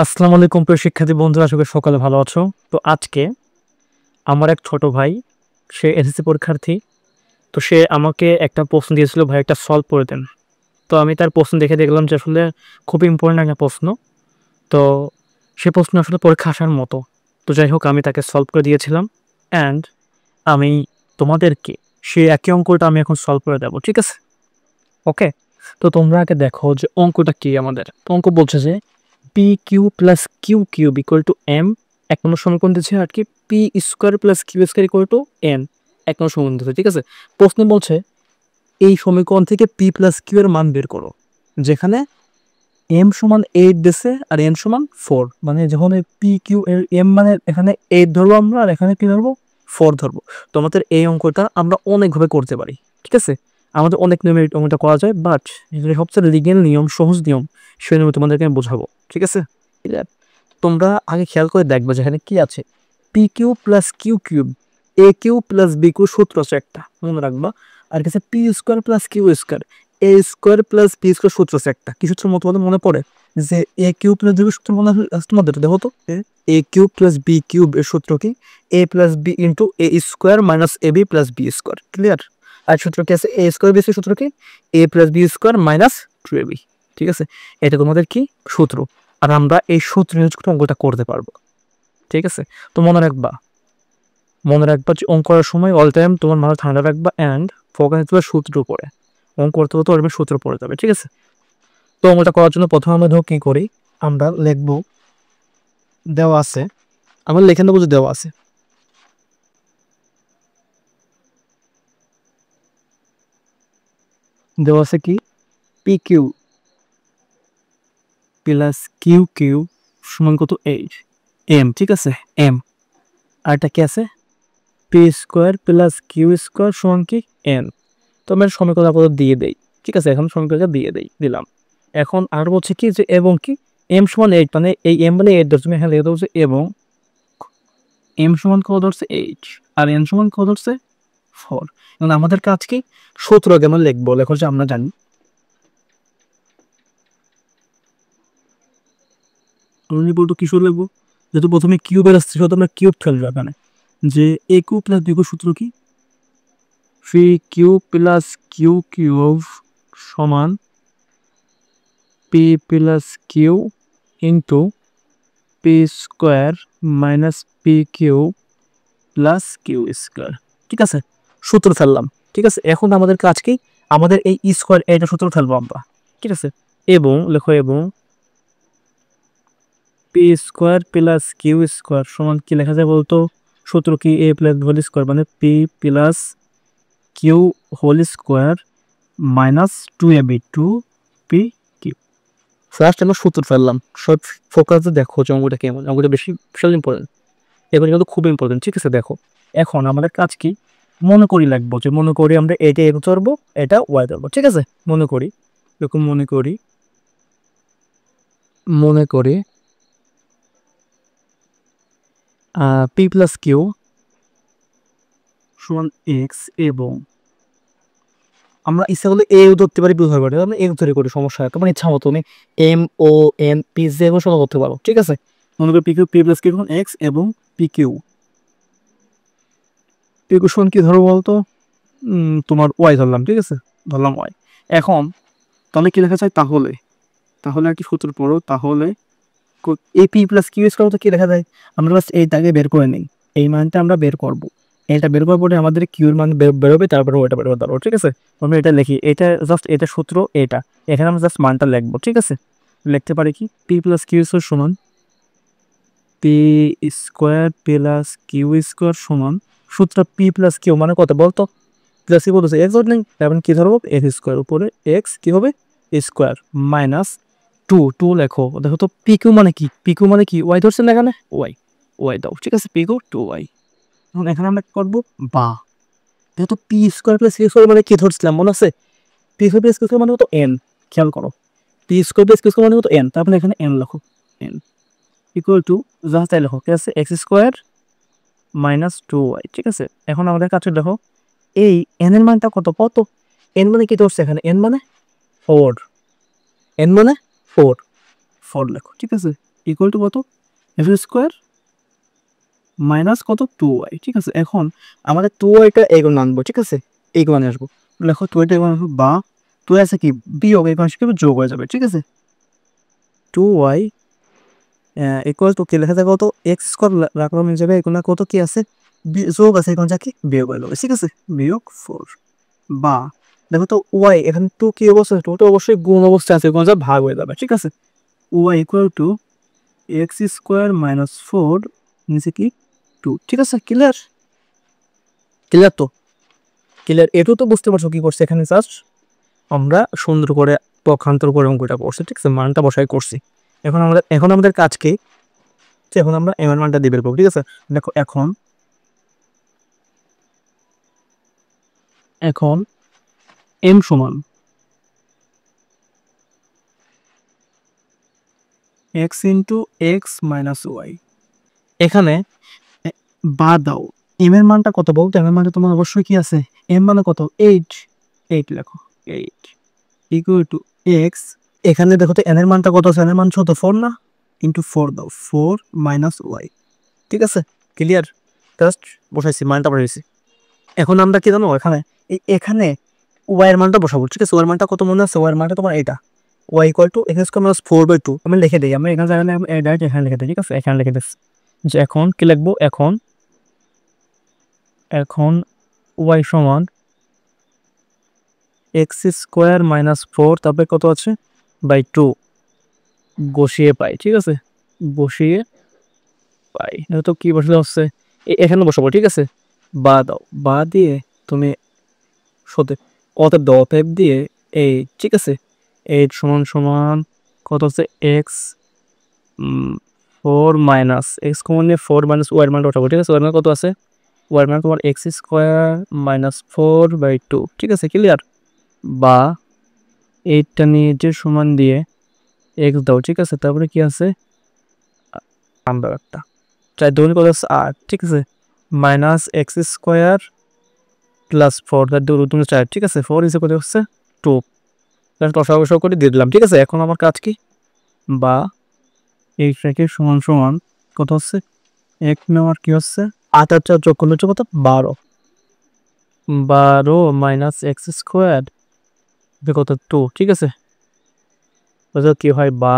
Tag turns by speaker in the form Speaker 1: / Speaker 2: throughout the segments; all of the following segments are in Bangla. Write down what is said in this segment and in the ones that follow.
Speaker 1: আসসালামু আলাইকুম প্রিয় শিক্ষার্থী বন্ধুরা, আশা করি সকালে ভালো আছো। তো আজকে আমার এক ছোট ভাই, সে এসএসসি পরীক্ষার্থী। তো সে আমাকে একটা প্রশ্ন দিয়েছিল, ভাই একটা সলভ করে দেন। তো আমি তার প্রশ্ন দেখে দেখলাম যে আসলে খুব ইম্পর্টেন্ট একটা প্রশ্ন। তো সে প্রশ্ন আসলে পরীক্ষা আসার মতো। তো যাই হোক, আমি তাকে সলভ করে দিয়েছিলাম। অ্যান্ড আমি তোমাদেরকে সেই একই অঙ্কটা আমি এখন সলভ করে দেবো, ঠিক আছে? ওকে। তো তোমরা আগে দেখো যে অঙ্কটা কি আমাদের। তো অঙ্ক বলছে যে p Q plus q cube equal to m, এক নম্বর সমীকরণ দিচ্ছে আর কি। P square plus q square equal to n, এক নম্বর সমীকরণ দিচ্ছে, ঠিক আছে। প্রশ্ন বলছে এই সমীকরণ থেকে পি প্লাস কিউ এর মান বের করো, যেখানে এম সমান 8 দিছে আর এন সমান 4। মানে যখন পি কিউ এর এম মানে এখানে 8 ধরবো আমরা, আর এখানে কি ধরবো, 4 ধরবো। তো আমাদের এই অঙ্কটা আমরা অনেকভাবে করতে পারি, ঠিক আছে। আমাদের অনেক নিয়মে এই অঙ্কটা করা যায়, বাট এখানে সবচেয়ে লিগেল নিয়ম, সহজ নিয়ম, সেই নিয়মে তোমাদেরকে আমি বোঝাবো, ঠিক আছে। তোমরা আগে খেয়াল করে দেখবে যেখানে কি আছে। P Q plus q cube, a Q plus b Q সূত্র আছে একটা, মনে রাখবা। আর কাছে p square plus q square, a square plus b square সূত্র আছে একটা। কি সূত্রের মতো বলে মনে পড়ে? যে এ কিউ প্লাস বি সূত্র মনে আছে তোমাদের? দেখো তো, a cube plus b cube এর সূত্র কি? A plus b into a square minus a b plus b square. Clear? আর সূত্র কি আছে? এ স্কোয়ার বি সূত্র কি? A plus b square minus two a b. ঠিক আছে, এটা তোমাদের কি সূত্র। আর আমরা এই সূত্র ইউজ করে অঙ্কটা করতে পারবো, ঠিক আছে। তো মনে রাখবা যে অঙ্ক করার সময় অল টাইম তোমার মাথা ঠান্ডা রাখবা অ্যান্ড ফোকাস দিতে হবে সূত্র উপরে। অঙ্ক করতে হতো আর সূত্র পড়ে যাবে, ঠিক আছে। তো অঙ্কটা করার জন্য প্রথমে আমরা ধরো কি করি, আমরা লিখবো দেওয়া আছে, আমরা লিখে নেবো যে দেওয়া আছে। দেওয়া আছে কি? P Q plus q cube সমান কত? 8 এম, ঠিক আছে, এম। আর এটা কি আছে? P square plus q square সমান কি? এন। তো আমরা সমীকরণ আপাতত দিয়ে দেই, ঠিক আছে। এখন সমীকরণটা দিয়ে দিলাম। এখন আর বলছে কি যে এবং কি এম সমান 8, মানে এই এম মানে 8 ধরছে, তুমি এখানে লিখে দেবো যে এবং এম সমান কত ধরছে? 8, আর এন সমান কত ধরছে? 4। এখন আমাদের কাজ কি? সূত্র আগে আমরা লিখবো। লেখো যে আমরা জানি, আমরা বলতো কিশোর লিখবো, যেহেতু প্রথমে কিউবের আসছে সেহেতু আমরা কিউব ফেলবো এখানে। যে a Q plus b Q সূত্র কি? 3 কিউ প্লাস কিউ কিউব সমান p plus q into p square minus p Q plus q square, ঠিক আছে। সূত্র ফেললাম, ঠিক আছে। এখন আমাদের কাজ কি? আমাদের এই স্কোয়ার এটা সূত্র ফেলবো আমরা, ঠিক আছে। এবং লেখো এবং p square plus q square সমান কি লেখা যায় বলতো? সূত্র কি? এ প্লাস হোল স্কোয়ার মানে p plus q whole square minus two a b, two p q. First আমরা সূত্র ফেললাম। সব ফোকাস দেখো যে অঙ্কটা কেমন, অঙ্কটা বেশি বিশাল ইম্পর্টেন্ট, এবার কিন্তু খুব ইম্পর্টেন্ট, ঠিক আছে। দেখো এখন আমাদের কাজ কি? মনে করি লাগবো, যে মনে করি আমরা এটা এক্স ধরবো, এটা ওয়াই ধরবো, ঠিক আছে। মনে করি এরকম, মনে করি পি প্লাস কিউ সমান এক্স, এবং আমরা ইচ্ছা করলে এও ধরতে পারি, বি ধরতে পারি। আমরা এক্স ধরে করি, সমস্যা হয় তোমার ইচ্ছা মতো তুমি এম ও এন পি যে কোনো সময় করতে পারো, ঠিক আছে। মনে করি p q, p plus q সমান এক্স এবং পি কিউ সমান কি ধরবো বলতো? তোমার ওয়াই ধরলাম, ঠিক আছে, ধরলাম ওয়াই। এখন তাহলে কি লেখা যায়? তাহলে তাহলে আর কি সূত্র পড়ো, তাহলে এ পি প্লাস কিউ স্কোয়ার তো কি লেখা যায়? আমরা বাস এইটাকে বের করে নিই, এই মানটা আমরা বের করব। এটা বের করার পরে আমাদের কিউর মান বেরোবে, তারপরে ওইটা বেরোবে, তারপর, ঠিক আছে। আমরা এটা লিখি, এটা জাস্ট এটা সূত্র, এটা এখানে আমরা জাস্ট মানটা লিখবো, ঠিক আছে। লিখতে পারি কি? পি প্লাস কিউ স্কোয়ার সমান p square plus q square সমান, সূত্র পি প্লাস কিউ মানে কত বলতো? প্লাস কি বলতেছে? এক্স ধরলেন, তারপরে কি ধরবো? এক্স স্কোয়ার উপরে এক্স কি হবে? স্কোয়ার মাইনাস টু, টু লেখো। দেখো তো পি কিউ মানে কি? পি কিউ মানে কি? ওয়াই ধরছেন না এখানে, ওয়াই, ওয়াই দাও, ঠিক আছে। P q to y. এখন এখানে আমরা কি করবো? বা যেহেতু p square plus q square মানে কি ধরছিলাম মনে আছে? P square plus q square মানে কত? এন। খেয়াল করো, p square plus q square মানে কত? এন। তারপরে এখানে এন লেখো, এন ইকুয়াল টু যা তাই লেখো, ঠিক আছে, x square minus two y, ঠিক আছে। এখন আমাদের কাছে দেখো এই এন এর মানটা কত? এন মানে কি ধরছে এখানে? এন মানে 4, এন মানে 4, 4 লেখো, ঠিক আছে।
Speaker 2: ইকুয়াল টু কত এক্স স্কোয়ার মাইনাস কত 2y, ঠিক আছে। এখন আমাদের 2yটা এগুলো আনবো, ঠিক আছে, এইগুলো নিয়ে আসবো। লেখো 2yটা এগুলো আনবো, বা 2 আছে কি বিয়োগ, এই পাশে যোগ হয়ে যাবে, ঠিক আছে। 2y ইকুয়াল টু কি লেখা যায় কত এক্স স্কোয়ার রাখলাম এই জায়গায়, এগুলো কত কি আছে যোগ আছে, এখন যা কি বিয়োগ হয়ে যাবে, ঠিক আছে, বিয়োগ 4। বা দেখো তো ওয়াই এখানে 2 কি অবস্থা, 2 তো অবশ্যই গুণ অবস্থায় আছে, কোন যা ভাগ হয়ে যাবে, ঠিক আছে। Y equal to x square minus 4 নিচে কি 2, ঠিক আছে। ক্লিয়ার, ক্লিয়ার তো, ক্লিয়ার। এটু তো বুঝতে পারছো কি করছে এখানে, জাস্ট আমরা সুন্দর করে পক্ষান্তর করে অঙ্কটা করছি, ঠিক আছে, মানটা বসাই করছি। এখন আমাদের কাজ কি, এখন আমরা এম এর মানটা দিয়ে বের করবো, ঠিক আছে। দেখো এখন এখন এম সমান x into x minus y. এখানে বা দাও এম এর মানটা কত বলতো, এম এর মানটা তোমার অবশ্যই কি আছে, এম মানে কত 8, 8 লেখো 8 ইকুয়াল টু এক্স। এখানে দেখো তো এন এর মানটা কত আছে, এন এর মান ছোট 4 না, ইন্টু 4 দাও 4 মাইনাস ওয়াই, ঠিক আছে। ক্লিয়ার, জাস্ট বসাইছি মানটা বসাইছি। এখন আমরা কি জানো এখানে এখানে ওয়াই এর মানটা বসাবো, ঠিক আছে। ওয়াই এর মানটা কত মনে আছে, ওয়াই এর মানটা তোমার এটা y equal to x square minus 4/2। আমি লিখে দিই, আমি এখানে জায়গায় ডাইরেক্ট এখানে লিখে দিই, ঠিক আছে, এখানে লিখে দিচ্ছি যে এখন কি লিখবো, এখন এখন ওয়াই সমান এক্স স্কোয়ার মাইনাস 4 তারপরে কত আছে বাই 2 বসিয়ে পাই, ঠিক আছে, বসিয়ে পাই। তো কি বসলে হচ্ছে এখানে বসাবো, ঠিক আছে। বা দাও, বা দিয়ে তুমি সতে অতএব দাও, অতএব দিয়ে এই, ঠিক আছে, 8 সমান সমান কত হচ্ছে এক্স 4 মাইনাস এক্স কমন নিয়ে 4 মাইনাস ওয়াই মান উঠাবো, ঠিক আছে। ওয়াই মান কত আছে, ওয়াই মান তোমার এক্স স্কোয়ার মাইনাস 4/2, ঠিক আছে। ক্লিয়ার, বা 8টা নিয়ে যে সমান দিয়ে এক্স দাও, ঠিক আছে, তারপরে কি আছে আমরা একটা 4 দুগুণ কত আছে 8, ঠিক আছে, মাইনাস এক্স স্কোয়ার প্লাস 4 তার দুগুণ 4, ঠিক আছে, 4 ইসে কত হচ্ছে 2, রসাগোসাগ করে দিয়ে দিলাম, ঠিক আছে। এখন আমার কাজ কি, বা এইটাকে সমান সমান কত হচ্ছে এক নেওয়ার কি হচ্ছে 8 আর 4 যোগ করলে হচ্ছে কত 12, 12 মাইনাস এক্স স্কোয়ার কত 2, ঠিক আছে। কি হয়, বা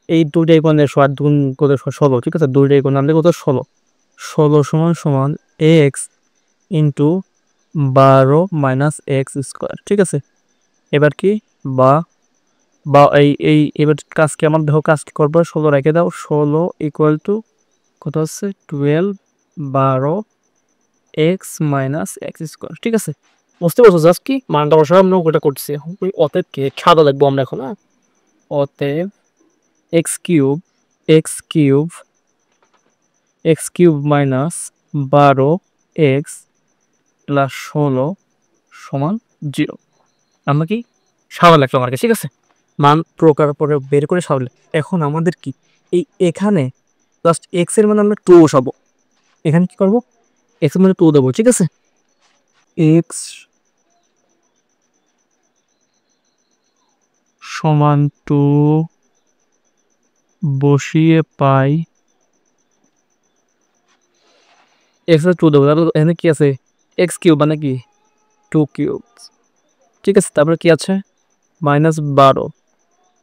Speaker 2: এই দুইটাই কোণের 8 দুগুণ কত 16, ঠিক আছে, দুইটাই কোণ আনলে কত 16, 16 সমান সমান x into 12 minus x square, ঠিক আছে। এবার কি, বা বা এই এই এবার কাজকে আমার দেখো কাজ কি করবো, 16 রেখে দাও, 16 ইকুয়াল টু কত হচ্ছে 12 12 এক্স মাইনাস এক্স স্কোয়ার, ঠিক আছে। বুঝতে পারছো জাস্ট কি মানটা বসাবো, আমরা ওটা করছি। অতএব কে সাদা লাগবো আমরা এখন, হ্যাঁ, অতএব x cube x cube x cube minus 12 x plus 16 সমান 0। আমরা কি সাদা লাগলাম আর কি, ঠিক আছে, মান প্রকার পরে বের করে সাদা। এখন আমাদের কি এই এখানে জাস্ট এক্স এর মানে আমরা 2 বসাবো, এখানে কি করবো এক্স এর মানে 2 দেবো, ঠিক আছে। এক্স সমান 2 বসিয়ে পাই এক্স এর 2 দেবো, তাহলে এখানে কি আছে এক্স কিউব মানে কি 2 কিউব, ঠিক আছে। তারপরে কি আছে মাইনাস 12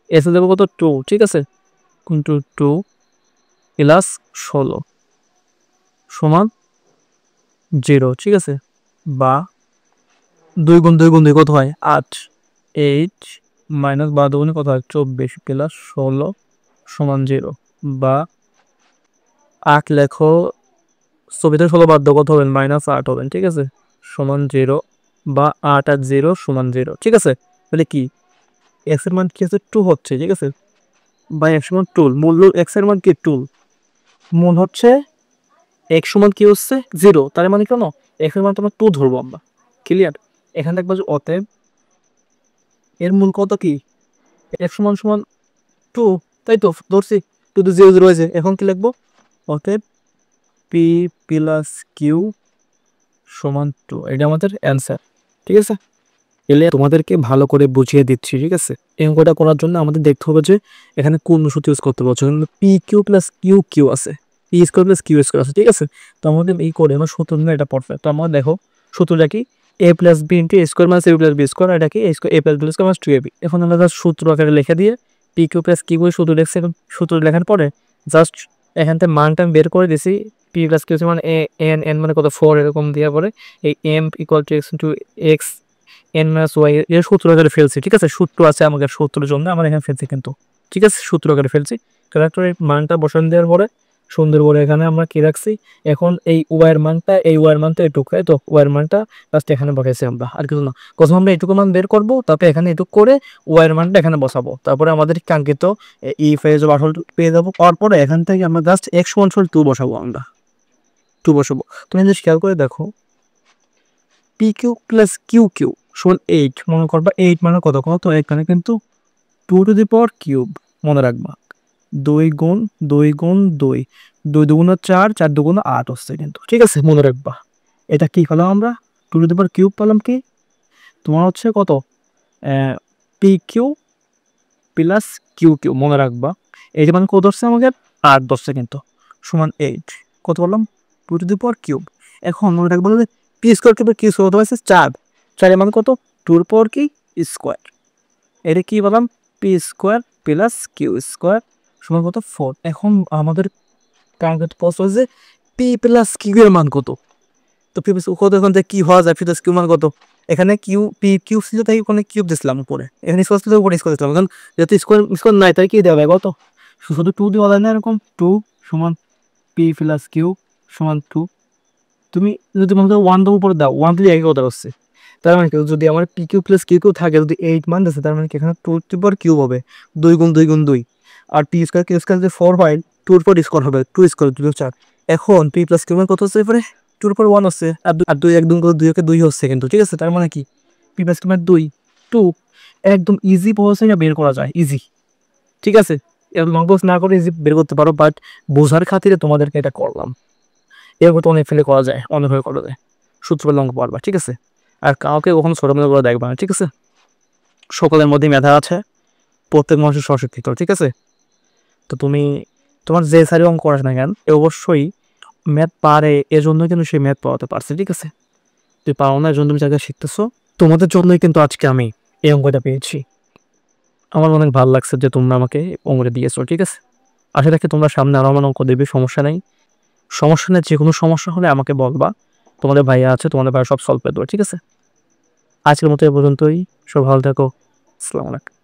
Speaker 2: এক্স দেবো কত 2, ঠিক আছে, কিন্তু 2 প্লাস 16 সমান 0, ঠিক আছে। বা 2 গুণ 2 গুণ 2 কত হয় 8, 8 মাইনাস 12 গুণে কত হয় 24 প্লাস 16 সমান 0। বা 8 লেখো, 24 16 বাদ দাও কত হবেন -8 হবেন, ঠিক আছে, সমান 0। বা 8 আর 0 সমান 0, ঠিক আছে। তাহলে কি এক্স এর মান কি আছে 2 হচ্ছে, ঠিক আছে। বা এক্স সমান টুল, মূল এক্স এর মান কি টুল, মূল হচ্ছে এক্স সমান কি হচ্ছে 0, তার মানে কেন এক্স এর মান তোমার 2 ধরবো আমরা। ক্লিয়ার, এখানে দেখবো যে অতএব এর মূল কত কি এক্স সমান সমান 2, তাই তো ধরছি, 2 তো 0 0 হয়েছে। এখন কি লিখবো, অতএব পি প্লাস কিউ সমান 2, এটা আমাদের অ্যান্সার, ঠিক আছে।
Speaker 1: এলে তোমাদেরকে ভালো করে বুঝিয়ে দিচ্ছি, ঠিক আছে? এই অঙ্কটা করার জন্য আমাদের দেখতে হবে যে এখানে কোন সূত্র ইউজ করতে পারছো। P Q plus q q আছে, p square plus q square আছে, ঠিক আছে? তো আমাদের এই করে আমার সূত্র নিয়ে এটা পারফেক্ট। তো আমার দেখো সূত্রটা কি, a plus b into a square minus a plus b square, এটা কি a plus b square minus two a b. এখন আমরা জাস্ট সূত্র আকারে লিখে দিয়ে পি কিউ প্লাস কিউ সূত্র লিখছি। এখন সূত্র লেখার পরে জাস্ট এখান থেকে মানটা আমি বের করে দিছি। পি প্লাস কিউ মানে এ এন এন মানে কত 4 এরকম দেওয়ার পরে এই m equal to x into x n minus y এর সূত্র আকারে ফেলছি, ঠিক আছে? সূত্র আছে আমাদের, সূত্রের জন্য আমার এখানে ফেলছি কিন্তু, ঠিক আছে? সূত্র আকারে ফেলছি। ক্যারেক্টারের মানটা বসান দেওয়ার পরে সুন্দর করে এখানে আমরা কি রাখছি, এখন এই ওয়াইয়ের মানটা এটুকু, তো ওয়াইয়ের মানটা জাস্ট এখানে বসাইছি আমরা, আর কিছু না। প্রথম আমরা এটুকু মান বের করবো, তারপরে এখানে এটুকু করে ওয়াইয়ের মানটা এখানে বসাবো, তারপরে আমাদের কাঙ্ক্ষিত ই ফেজ আসল পেয়ে যাবো। পাওয়ার পরে এখান থেকে আমরা জাস্ট এক্স সমান 2 বসাবো, আমরা 2 বসাবো। তুমি যদি খেয়াল করে দেখো p Q plus q cube সমান 8, মনে করবা 8 মানে কত কত, এখানে কিন্তু 2 টু দি পাওয়ার কিউব, মনে রাখবা 2 গুণ 2 গুণ 2, 2 দুগুণ 4, 4 দুগুণ 8 হচ্ছে কিন্তু, ঠিক আছে? মনে রাখবা এটা কি পেলাম আমরা, 2 টু দি পাওয়ার কিউব পেলাম কি তোমার হচ্ছে কত, p Q plus q cube, মনে রাখবা এই যে মানে কত ধরছে আমাকে 8 ধরছে কিন্তু, সমান 8, কত বললাম 2 টু দি পাওয়ার কিউব। এখন মনে রাখবো যে পি স্কোয়ার কিউবের কিউ স্কোয়ার হচ্ছে 4, 4 এর মান কত 2 এর পাওয়ার কি স্কোয়ার, এটা কি বললাম p square plus q square সমান কত 4। এখন আমাদের টার্গেট প্রশ্ন হচ্ছে পি প্লাস কিউ এর মান কত। তো পি প্লাস কত, এখন থেকে কি হওয়া যায়, পি প্লাস কিউ মান কত, এখানে কিউ পি কিউব ছিল তাই ওখানে কিউব দিছিলাম উপরে, এখানে স্কোয়ার ছিল উপরে স্কোয়ার দিলাম। এখন যেহেতু স্কোয়ার স্কোয়ার নাই তাই কি দেওয়া হবে কত, শুধু 2 দেওয়া যায় না, এরকম 2 সমান পি প্লাস কিউ সমান 2। তুমি যদি মনে করো 1 উপরে দাও, 1 দিলে একই কথা হচ্ছে। তার মানে কি, যদি আমার p Q plus q cube থাকে, যদি 8 মান আছে, তার মানে কি এখানে 2 টু পাওয়ার কিউব হবে, 2 গুণ 2 গুণ 2, আর পি স্কোয়ার কিউ স্কোয়ার যদি 4 হয় 2 এর পর স্কোয়ার হবে, 2 স্কোয়ার 2 4। এখন পি প্লাস কিউ মান কত হচ্ছে, এরপরে 2 এর পর 1 হচ্ছে, আর 2 1 2 2 কে 2 হচ্ছে কিন্তু, ঠিক আছে? তার মানে কি পি প্লাস কিউ মান 2 2, একদম ইজি প্রসেসে বের করা যায়, ইজি, ঠিক আছে? লং প্রসেস না করে ইজি বের করতে পারো, বাট বোঝার খাতিরে তোমাদেরকে এটা করলাম। এরকম তো অনেক ফেলে করা যায়, অনেকভাবে করা যায়, সূত্র পেলে অঙ্ক পারবা, ঠিক আছে? আর কাউকে কখনো ছোট মনে করে দেখবা না, ঠিক আছে? সকলের মধ্যে মেধা আছে, প্রত্যেক মানুষের সশক্তিত, ঠিক আছে? তো তুমি তোমার যে সারি অঙ্ক করাস না কেন, এ অবশ্যই ম্যাথ পারে, এজন্য কিন্তু সে ম্যাথ পড়াতে পারছে, ঠিক আছে? তুই পারো না, এজন্য তুমি জায়গায় শিখতেছো, তোমাদের জন্যই কিন্তু আজকে আমি এই অঙ্কটা পেয়েছি। আমার অনেক ভালো লাগছে যে তোমরা আমাকে অঙ্কটা দিয়েছো, ঠিক আছে? আশা রাখি তোমরা সামনে আরো আমার অঙ্ক দেবে, সমস্যা নেই। সমস্যা নেই, যে কোনো সমস্যা হলে আমাকে বলবা, তোমাদের ভাইয়া আছে, তোমাদের ভাইয়া সব সলভ করে দেবো, ঠিক আছে? আজকের মতো এ পর্যন্তই, সব ভালো থাকো, আসসালামু আলাইকুম।